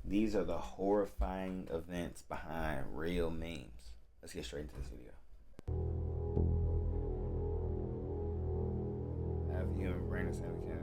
These are the horrifying events behind real memes. Let's get straight into this video. Have you human brain inside of Canada?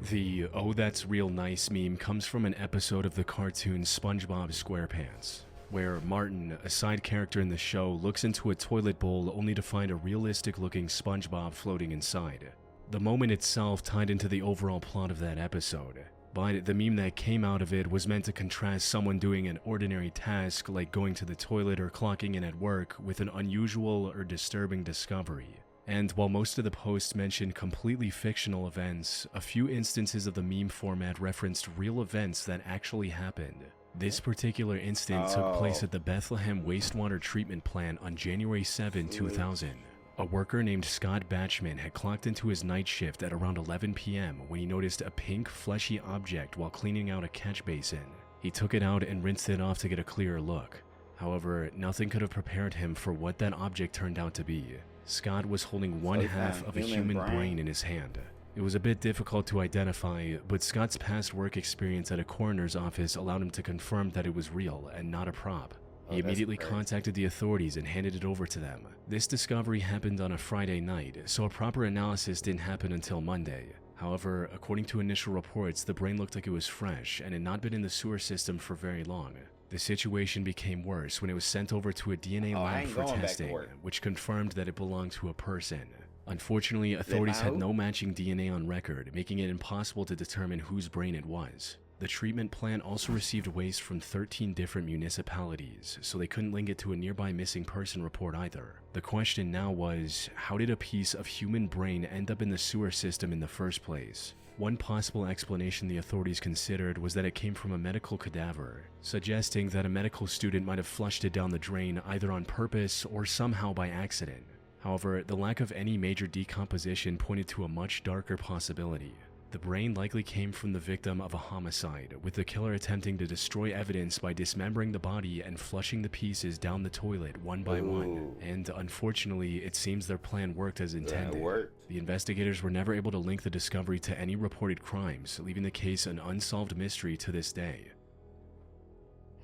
The "Oh that's real nice" meme comes from an episode of the cartoon SpongeBob SquarePants, where Martin, a side character in the show, looks into a toilet bowl only to find a realistic-looking SpongeBob floating inside. The moment itself tied into the overall plot of that episode, but the meme that came out of it was meant to contrast someone doing an ordinary task like going to the toilet or clocking in at work with an unusual or disturbing discovery. And while most of the posts mentioned completely fictional events, a few instances of the meme format referenced real events that actually happened. This particular incident took place at the Bethlehem wastewater treatment plant on January 7, 2000. A worker named Scott Batchman had clocked into his night shift at around 11 p.m. when he noticed a pink, fleshy object while cleaning out a catch basin. He took it out and rinsed it off to get a clearer look. However, nothing could have prepared him for what that object turned out to be. Scott was holding one half of a human brain in his hand. It was a bit difficult to identify, but Scott's past work experience at a coroner's office allowed him to confirm that it was real and not a prop. He immediately contacted the authorities and handed it over to them. This discovery happened on a Friday night, so a proper analysis didn't happen until Monday. However, according to initial reports, the brain looked like it was fresh and had not been in the sewer system for very long. The situation became worse when it was sent over to a DNA lab for testing, which confirmed that it belonged to a person. Unfortunately, authorities had no matching DNA on record, making it impossible to determine whose brain it was. The treatment plant also received waste from 13 different municipalities, so they couldn't link it to a nearby missing person report either. The question now was, how did a piece of human brain end up in the sewer system in the first place? One possible explanation the authorities considered was that it came from a medical cadaver, suggesting that a medical student might have flushed it down the drain either on purpose or somehow by accident. However, the lack of any major decomposition pointed to a much darker possibility. The brain likely came from the victim of a homicide, with the killer attempting to destroy evidence by dismembering the body and flushing the pieces down the toilet one by one. And unfortunately, it seems their plan worked as intended. The investigators were never able to link the discovery to any reported crimes, leaving the case an unsolved mystery to this day.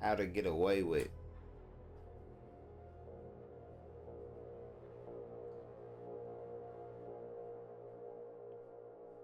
How to get away with.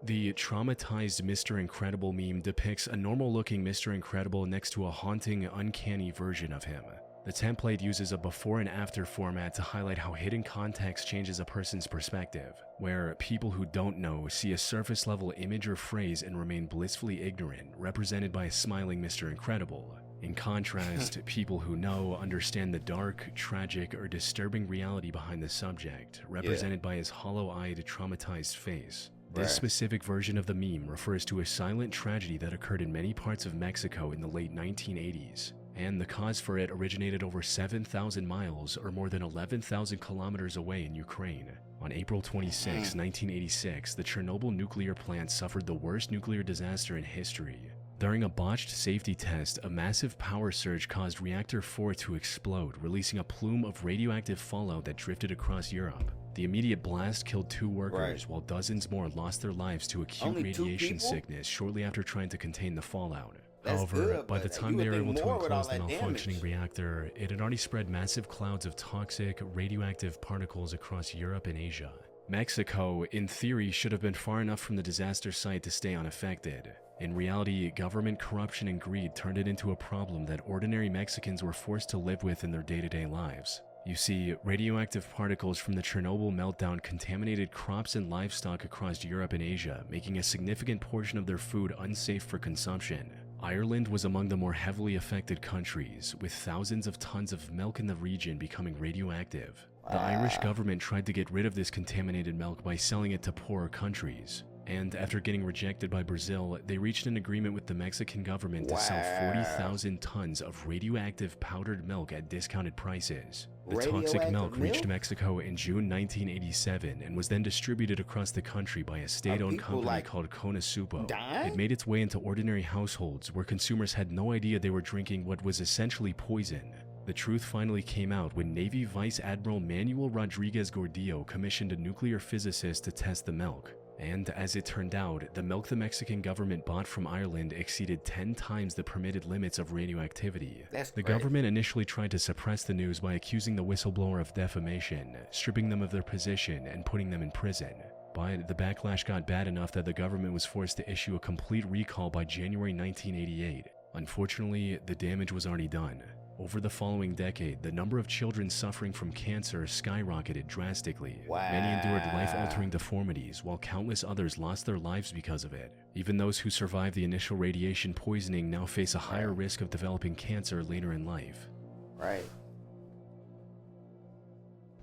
The traumatized Mr. Incredible meme depicts a normal-looking Mr. Incredible next to a haunting, uncanny version of him. The template uses a before and after format to highlight how hidden context changes a person's perspective, where people who don't know see a surface-level image or phrase and remain blissfully ignorant, represented by a smiling Mr. Incredible. In contrast, people who know understand the dark, tragic, or disturbing reality behind the subject, represented by his hollow-eyed, traumatized face. This specific version of the meme refers to a silent tragedy that occurred in many parts of Mexico in the late 1980s, and the cause for it originated over 7,000 miles or more than 11,000 kilometers away in Ukraine. On April 26, 1986, the Chernobyl nuclear plant suffered the worst nuclear disaster in history. During a botched safety test, a massive power surge caused Reactor 4 to explode, releasing a plume of radioactive fallout that drifted across Europe. The immediate blast killed 2 workers, while dozens more lost their lives to acute radiation sickness shortly after trying to contain the fallout. However, by the time they were able to enclose the malfunctioning reactor, it had already spread massive clouds of toxic, radioactive particles across Europe and Asia. Mexico, in theory, should have been far enough from the disaster site to stay unaffected. In reality, government corruption and greed turned it into a problem that ordinary Mexicans were forced to live with in their day-to-day lives. You see, radioactive particles from the Chernobyl meltdown contaminated crops and livestock across Europe and Asia, making a significant portion of their food unsafe for consumption. Ireland was among the more heavily affected countries, with thousands of tons of milk in the region becoming radioactive. The Irish government tried to get rid of this contaminated milk by selling it to poorer countries. And after getting rejected by Brazil, they reached an agreement with the Mexican government to sell 40,000 tons of radioactive powdered milk at discounted prices. The toxic milk reached Mexico in June 1987 and was then distributed across the country by a state-owned company called Conasupo. It made its way into ordinary households where consumers had no idea they were drinking what was essentially poison. The truth finally came out when Navy Vice Admiral Manuel Rodriguez Gordillo commissioned a nuclear physicist to test the milk. And as it turned out, the milk the Mexican government bought from Ireland exceeded 10 times the permitted limits of radioactivity. The government initially tried to suppress the news by accusing the whistleblower of defamation, stripping them of their position, and putting them in prison. But the backlash got bad enough that the government was forced to issue a complete recall by January 1988. Unfortunately, the damage was already done. Over the following decade, the number of children suffering from cancer skyrocketed drastically. Wow. Many endured life-altering deformities, while countless others lost their lives because of it. Even those who survived the initial radiation poisoning now face a higher risk of developing cancer later in life. Right.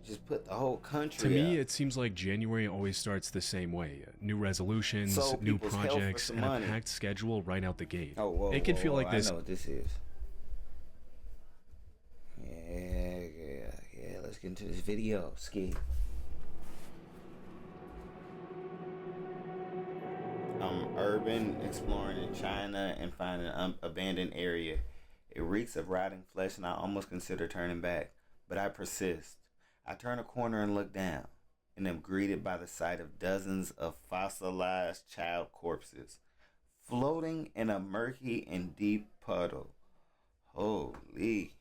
Just put the whole country To me, up. it seems like January always starts the same way. New resolutions, Sold new people's health for projects, some and money. a packed schedule right out the gate. Oh, whoa, It can feel like this. I know what this is. Yeah. Let's get into this video. Ski. Urban exploring in China and finding an abandoned area. It reeks of rotting flesh, and I almost consider turning back, but I persist. I turn a corner and look down, and am greeted by the sight of dozens of fossilized child corpses floating in a murky and deep puddle. Holy.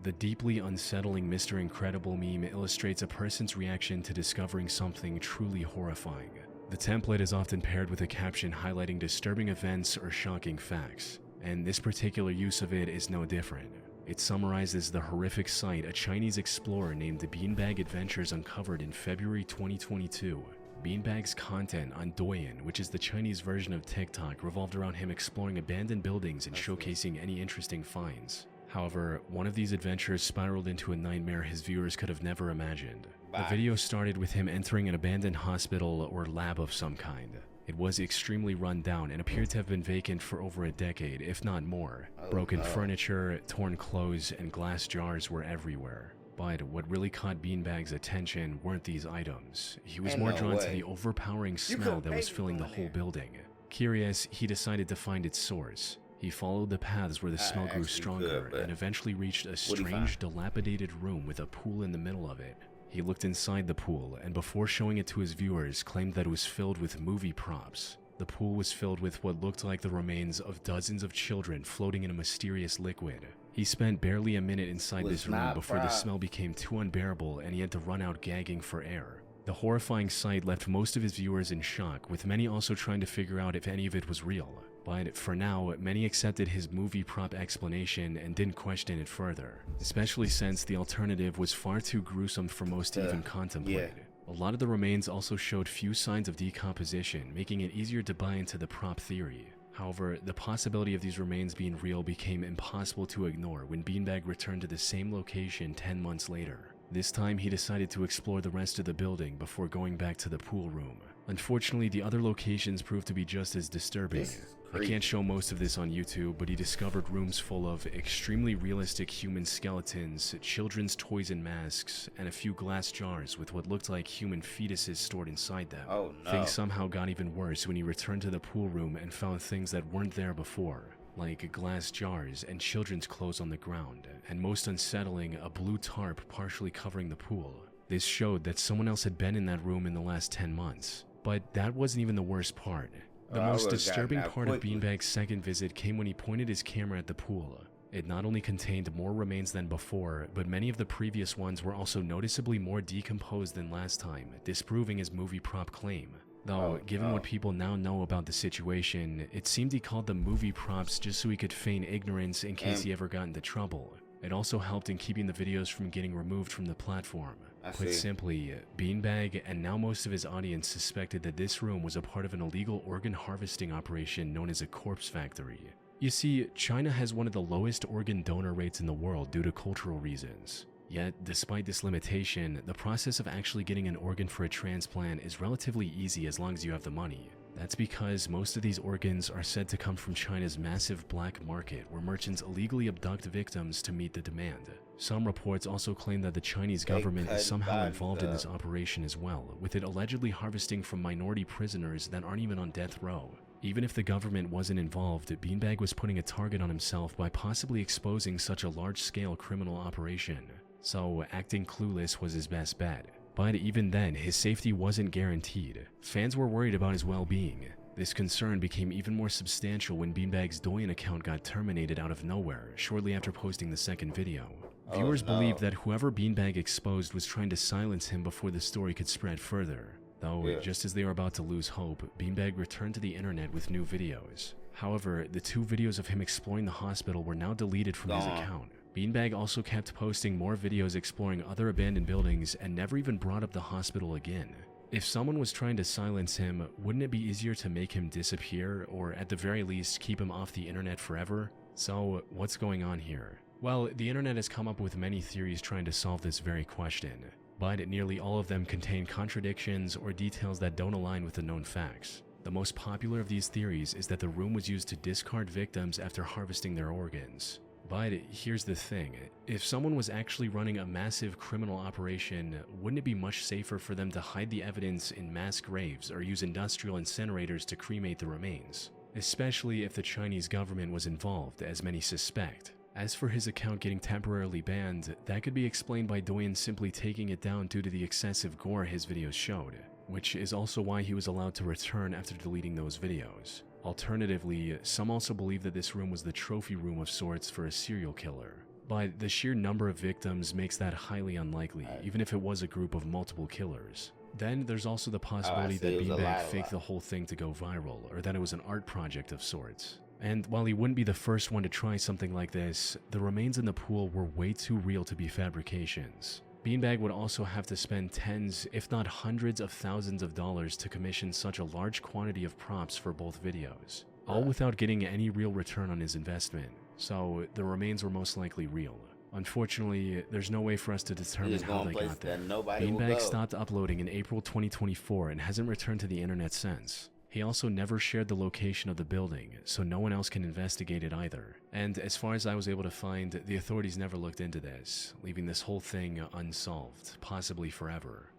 The deeply unsettling Mr. Incredible meme illustrates a person's reaction to discovering something truly horrifying. The template is often paired with a caption highlighting disturbing events or shocking facts, and this particular use of it is no different. It summarizes the horrific sight a Chinese explorer named the Beanbag Adventures uncovered in February 2022. Beanbag's content on Douyin, which is the Chinese version of TikTok, revolved around him exploring abandoned buildings and showcasing any interesting finds. However, one of these adventures spiraled into a nightmare his viewers could have never imagined. The video started with him entering an abandoned hospital or lab of some kind. It was extremely run down and appeared to have been vacant for over a decade, if not more. Broken furniture, torn clothes, and glass jars were everywhere. But what really caught Beanbag's attention weren't these items. He was more drawn to the overpowering smell that was filling the whole building. Curious, he decided to find its source. He followed the paths where the smell grew stronger and eventually reached a strange, dilapidated room with a pool in the middle of it. He looked inside the pool and before showing it to his viewers claimed that it was filled with movie props. The pool was filled with what looked like the remains of dozens of children floating in a mysterious liquid. He spent barely a minute inside this room before the smell became too unbearable and he had to run out gagging for air. The horrifying sight left most of his viewers in shock, with many also trying to figure out if any of it was real. But for now, many accepted his movie prop explanation and didn't question it further, especially since the alternative was far too gruesome for most to even contemplate. A lot of the remains also showed few signs of decomposition, making it easier to buy into the prop theory. However, the possibility of these remains being real became impossible to ignore when Beanbag returned to the same location 10 months later. This time, he decided to explore the rest of the building before going back to the pool room. Unfortunately, the other locations proved to be just as disturbing. I can't show most of this on YouTube, but he discovered rooms full of extremely realistic human skeletons, children's toys and masks, and a few glass jars with what looked like human fetuses stored inside them. Oh no. Things somehow got even worse when he returned to the pool room and found things that weren't there before, like glass jars and children's clothes on the ground, and most unsettling, a blue tarp partially covering the pool. This showed that someone else had been in that room in the last 10 months. But that wasn't even the worst part. The most disturbing part of Beanbag's second visit came when he pointed his camera at the pool. It not only contained more remains than before, but many of the previous ones were also noticeably more decomposed than last time, disproving his movie prop claim. Though, given what people now know about the situation, it seemed he called them movie props just so he could feign ignorance in case he ever got into trouble. It also helped in keeping the videos from getting removed from the platform. Put simply, Beanbag and now most of his audience suspected that this room was a part of an illegal organ harvesting operation known as a corpse factory. You see, China has one of the lowest organ donor rates in the world due to cultural reasons. Yet, despite this limitation, the process of actually getting an organ for a transplant is relatively easy as long as you have the money. That's because most of these organs are said to come from China's massive black market, where merchants illegally abduct victims to meet the demand. Some reports also claim that the Chinese government is somehow involved in this operation as well, with it allegedly harvesting from minority prisoners that aren't even on death row. Even if the government wasn't involved, Beanbag was putting a target on himself by possibly exposing such a large-scale criminal operation. So acting clueless was his best bet. But even then, his safety wasn't guaranteed. Fans were worried about his well-being. This concern became even more substantial when Beanbag's Douyin account got terminated out of nowhere shortly after posting the second video. Viewers believed that whoever Beanbag exposed was trying to silence him before the story could spread further. Though, just as they were about to lose hope, Beanbag returned to the internet with new videos. However, the 2 videos of him exploring the hospital were now deleted from his account. Beanbag also kept posting more videos exploring other abandoned buildings and never even brought up the hospital again. If someone was trying to silence him, wouldn't it be easier to make him disappear, or at the very least keep him off the internet forever? So, what's going on here? Well, the internet has come up with many theories trying to solve this very question, but nearly all of them contain contradictions or details that don't align with the known facts. The most popular of these theories is that the room was used to discard victims after harvesting their organs. But here's the thing, if someone was actually running a massive criminal operation, wouldn't it be much safer for them to hide the evidence in mass graves or use industrial incinerators to cremate the remains? Especially if the Chinese government was involved, as many suspect. As for his account getting temporarily banned, that could be explained by Douyin simply taking it down due to the excessive gore his videos showed, which is also why he was allowed to return after deleting those videos. Alternatively, some also believe that this room was the trophy room of sorts for a serial killer. But the sheer number of victims makes that highly unlikely, even if it was a group of multiple killers. Then there's also the possibility that Beanbag faked the whole thing to go viral, or that it was an art project of sorts. And while he wouldn't be the first one to try something like this, the remains in the pool were way too real to be fabrications. Beanbag would also have to spend tens, if not hundreds of thousands of dollars to commission such a large quantity of props for both videos, all without getting any real return on his investment. So the remains were most likely real. Unfortunately, there's no way for us to determine how they got there. Beanbag stopped uploading in April 2024 and hasn't returned to the internet since. He also never shared the location of the building, so no one else can investigate it either. And as far as I was able to find, the authorities never looked into this, leaving this whole thing unsolved, possibly forever.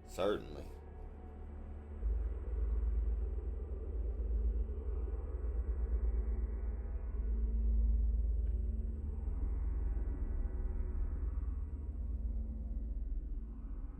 Certainly.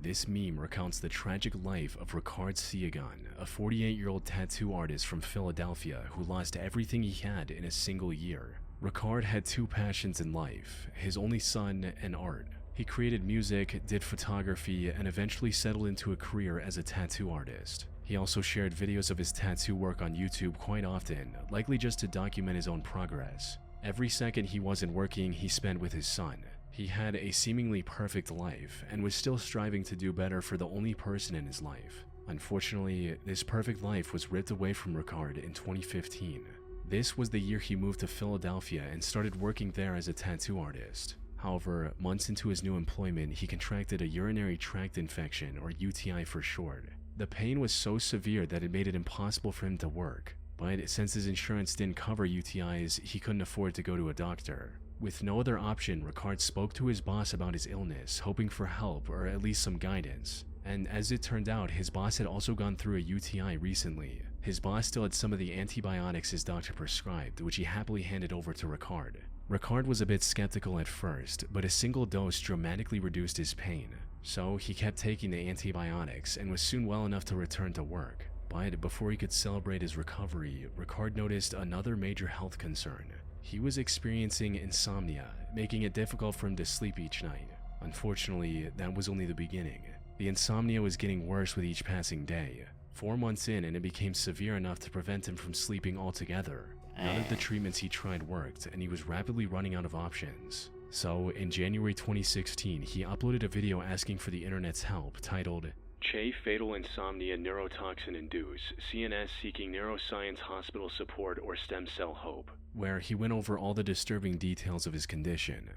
This meme recounts the tragic life of Ricard Siagan, a 48-year-old tattoo artist from Philadelphia who lost everything he had in a single year. Ricard had 2 passions in life, his only son and art. He created music, did photography, and eventually settled into a career as a tattoo artist. He also shared videos of his tattoo work on YouTube quite often, likely just to document his own progress. Every second he wasn't working, he spent with his son. He had a seemingly perfect life, and was still striving to do better for the only person in his life. Unfortunately, this perfect life was ripped away from Ricard in 2015. This was the year he moved to Philadelphia and started working there as a tattoo artist. However, months into his new employment, he contracted a urinary tract infection, or UTI for short. The pain was so severe that it made it impossible for him to work. But since his insurance didn't cover UTIs, he couldn't afford to go to a doctor. With no other option, Ricard spoke to his boss about his illness, hoping for help or at least some guidance. And as it turned out, his boss had also gone through a UTI recently. His boss still had some of the antibiotics his doctor prescribed, which he happily handed over to Ricard. Ricard was a bit skeptical at first, but a single dose dramatically reduced his pain. So he kept taking the antibiotics and was soon well enough to return to work. But before he could celebrate his recovery, Ricard noticed another major health concern. He was experiencing insomnia, making it difficult for him to sleep each night. Unfortunately, that was only the beginning. The insomnia was getting worse with each passing day. 4 months in, and it became severe enough to prevent him from sleeping altogether. None of the treatments he tried worked, and he was rapidly running out of options. So, in January 2016, he uploaded a video asking for the internet's help, titled, "Che Fatal Insomnia Neurotoxin Induce, CNS Seeking Neuroscience Hospital Support or Stem Cell Hope," where he went over all the disturbing details of his condition.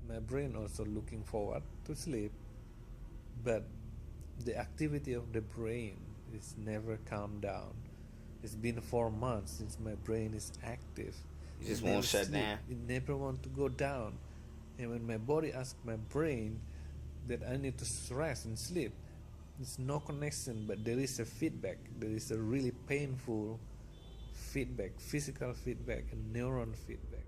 My brain also looking forward to sleep, but the activity of the brain is never calmed down. It's been 4 months since my brain is active. It just won't shut down. It never want to go down. And when my body asks my brain that I need to rest and sleep, there's no connection, but there is a feedback. There is a really painful feedback, physical feedback, and neuron feedback.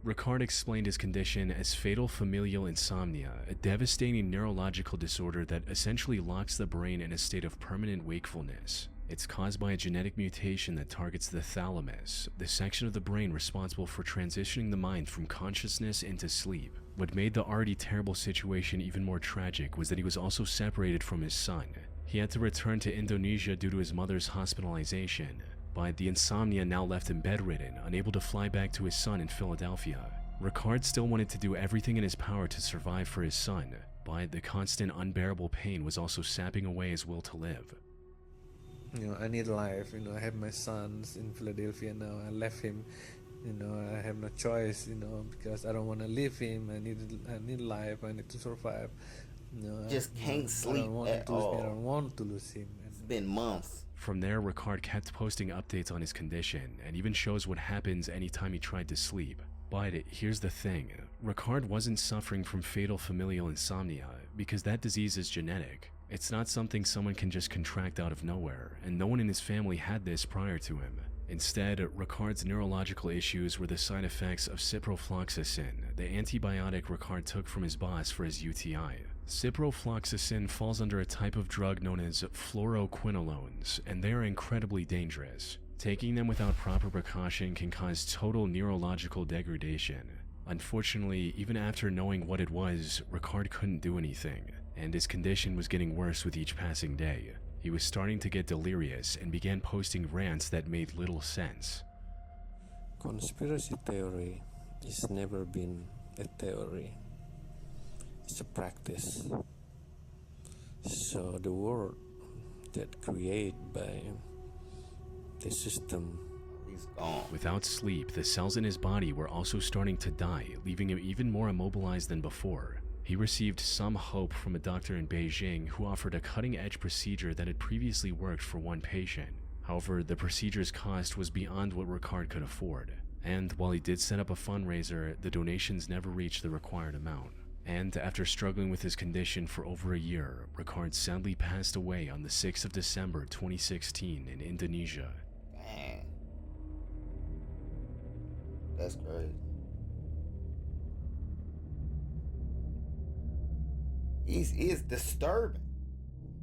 Ricard explained his condition as fatal familial insomnia, a devastating neurological disorder that essentially locks the brain in a state of permanent wakefulness. It's caused by a genetic mutation that targets the thalamus, the section of the brain responsible for transitioning the mind from consciousness into sleep. What made the already terrible situation even more tragic was that he was also separated from his son. He had to return to Indonesia due to his mother's hospitalization, but the insomnia now left him bedridden, unable to fly back to his son in Philadelphia. Ricard still wanted to do everything in his power to survive for his son, but the constant unbearable pain was also sapping away his will to live. I need life. I have my sons in Philadelphia now. I left him. I have no choice. Because I don't want to leave him. I need life. I need to survive. Just can't sleep at all. I don't want to lose him. It's been months. From there, Ricard kept posting updates on his condition and even shows what happens anytime he tried to sleep. But here's the thing, Ricard wasn't suffering from fatal familial insomnia because that disease is genetic. It's not something someone can just contract out of nowhere, and no one in his family had this prior to him. Instead, Ricard's neurological issues were the side effects of ciprofloxacin, the antibiotic Ricard took from his boss for his UTI. Ciprofloxacin falls under a type of drug known as fluoroquinolones, and they are incredibly dangerous. Taking them without proper precaution can cause total neurological degradation. Unfortunately, even after knowing what it was, Ricard couldn't do anything, and his condition was getting worse with each passing day. He was starting to get delirious and began posting rants that made little sense. Conspiracy theory has never been a theory. It's a practice. So the world that created by the system. He's gone. Without sleep, the cells in his body were also starting to die, leaving him even more immobilized than before. He received some hope from a doctor in Beijing who offered a cutting-edge procedure that had previously worked for one patient. However, the procedure's cost was beyond what Ricard could afford. And while he did set up a fundraiser, the donations never reached the required amount. And after struggling with his condition for over a year, Ricard sadly passed away on the 6th of December 2016 in Indonesia. Dang. That's crazy. He is disturbing.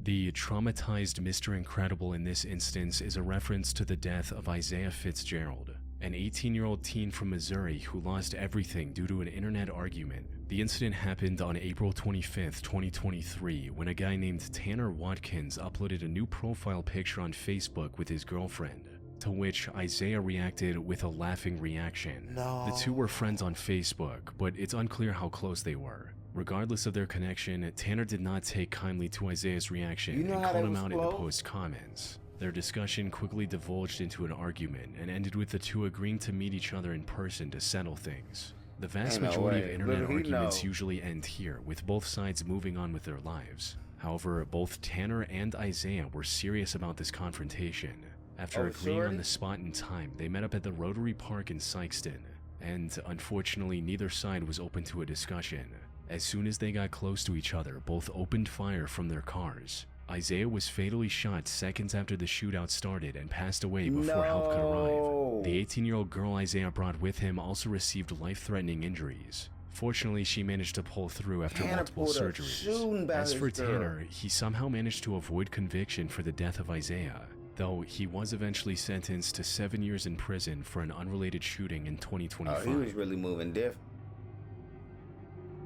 The traumatized Mr. Incredible in this instance is a reference to the death of Isaiah Fitzgerald, an 18-year-old teen from Missouri who lost everything due to an internet argument. The incident happened on April 25th, 2023, when a guy named Tanner Watkins uploaded a new profile picture on Facebook with his girlfriend, to which Isaiah reacted with a laughing reaction. No. The two were friends on Facebook, but it's unclear how close they were. Regardless of their connection, Tanner did not take kindly to Isaiah's reaction and called him out in the post's comments. Their discussion quickly divulged into an argument and ended with the two agreeing to meet each other in person to settle things. The vast majority of internet arguments usually end here, with both sides moving on with their lives. However, both Tanner and Isaiah were serious about this confrontation. After agreeing on the spot and time, they met up at the Rotary Park in Sykeston, and unfortunately neither side was open to a discussion. As soon as they got close to each other, both opened fire from their cars. Isaiah was fatally shot seconds after the shootout started and passed away before help could arrive. The 18-year-old girl Isaiah brought with him also received life-threatening injuries. Fortunately, she managed to pull through after multiple surgeries. As for Tanner, he somehow managed to avoid conviction for the death of Isaiah, though he was eventually sentenced to 7 years in prison for an unrelated shooting in 2025. Oh, he was really moving different.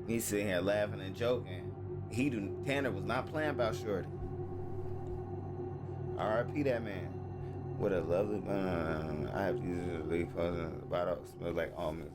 He's sitting here laughing and joking. Tanner was not playing about Shorty. R.I.P. that man. What a lovely. I have to use this leaf the bottle. Smells like almonds.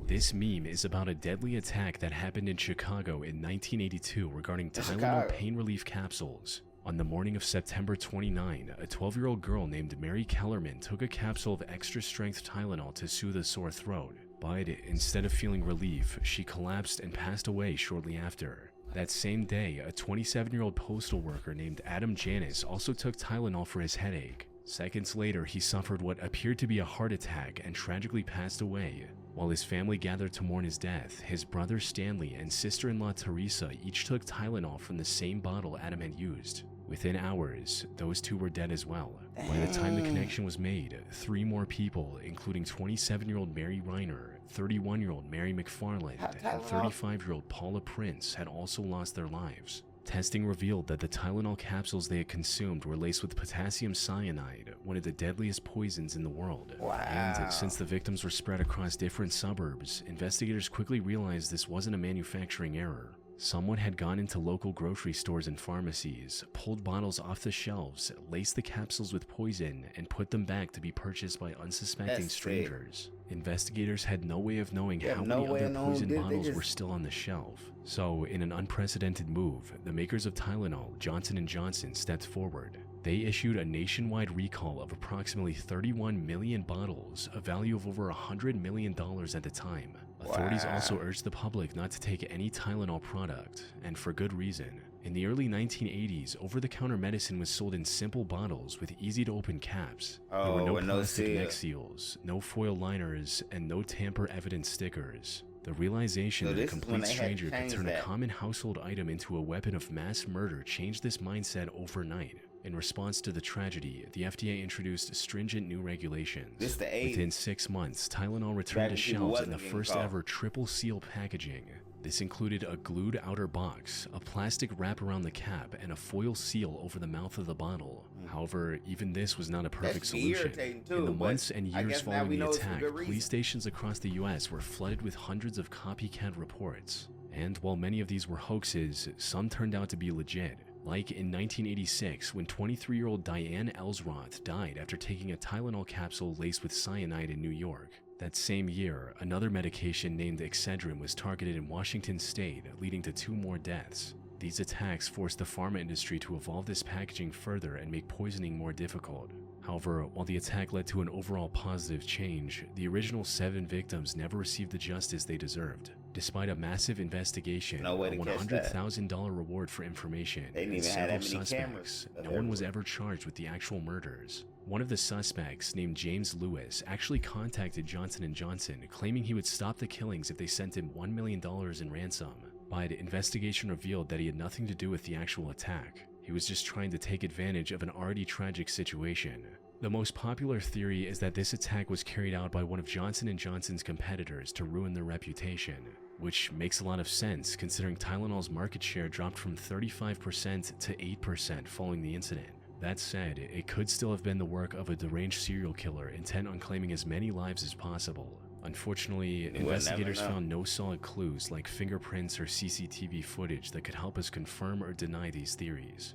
This meme is about a deadly attack that happened in Chicago in 1982 regarding Tylenol pain relief capsules. On the morning of September 29, a 12-year-old girl named Mary Kellerman took a capsule of extra-strength Tylenol to soothe a sore throat. But instead of feeling relief, she collapsed and passed away shortly after. That same day, a 27-year-old postal worker named Adam Janis also took Tylenol for his headache. Seconds later, he suffered what appeared to be a heart attack and tragically passed away. While his family gathered to mourn his death, his brother Stanley and sister-in-law Teresa each took Tylenol from the same bottle Adam had used. Within hours, those two were dead as well. By the time the connection was made, 3 more people, including 27-year-old Mary Reiner, 31-year-old Mary McFarland, and 35-year-old Paula Prince, had also lost their lives. Testing revealed that the Tylenol capsules they had consumed were laced with potassium cyanide, one of the deadliest poisons in the world. Wow. And since the victims were spread across different suburbs, investigators quickly realized this wasn't a manufacturing error. Someone had gone into local grocery stores and pharmacies, pulled bottles off the shelves, laced the capsules with poison, and put them back to be purchased by unsuspecting strangers. Investigators had no way of knowing how many other poison bottles were still on the shelf. So, in an unprecedented move, the makers of Tylenol, Johnson & Johnson, stepped forward. They issued a nationwide recall of approximately 31 million bottles, a value of over $100 million at the time. Authorities also urged the public not to take any Tylenol product, and for good reason. In the early 1980s, over-the-counter medicine was sold in simple bottles with easy-to-open caps. There were no plastic neck seals, no foil liners, and no tamper-evidence stickers. The realization that a complete stranger could turn a common household item into a weapon of mass murder changed this mindset overnight. In response to the tragedy, the FDA introduced stringent new regulations. Within 6 months, Tylenol returned to shelves in the first ever triple seal packaging. This included a glued outer box, a plastic wrap around the cap, and a foil seal over the mouth of the bottle. However, even this was not a perfect solution. In the months and years following the attack, police stations across the US were flooded with hundreds of copycat reports. And while many of these were hoaxes, some turned out to be legit. Like in 1986, when 23-year-old Diane Ellsroth died after taking a Tylenol capsule laced with cyanide in New York. That same year, another medication named Excedrin was targeted in Washington state, leading to 2 more deaths. These attacks forced the pharma industry to evolve this packaging further and make poisoning more difficult. However, while the attack led to an overall positive change, the original 7 victims never received the justice they deserved. Despite a massive investigation, a $100,000 reward for information, and several suspects, no one was ever charged with the actual murders. One of the suspects, named James Lewis, actually contacted Johnson & Johnson, claiming he would stop the killings if they sent him $1 million in ransom. But investigation revealed that he had nothing to do with the actual attack. He was just trying to take advantage of an already tragic situation. The most popular theory is that this attack was carried out by one of Johnson & Johnson's competitors to ruin their reputation, which makes a lot of sense considering Tylenol's market share dropped from 35% to 8% following the incident. That said, it could still have been the work of a deranged serial killer intent on claiming as many lives as possible. Unfortunately, investigators found no solid clues like fingerprints or CCTV footage that could help us confirm or deny these theories.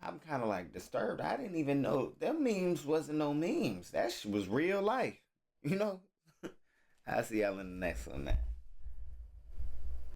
I'm kind of like disturbed. I didn't even know them memes wasn't no memes. That shit was real life. You know? I'll see y'all in the next one, man.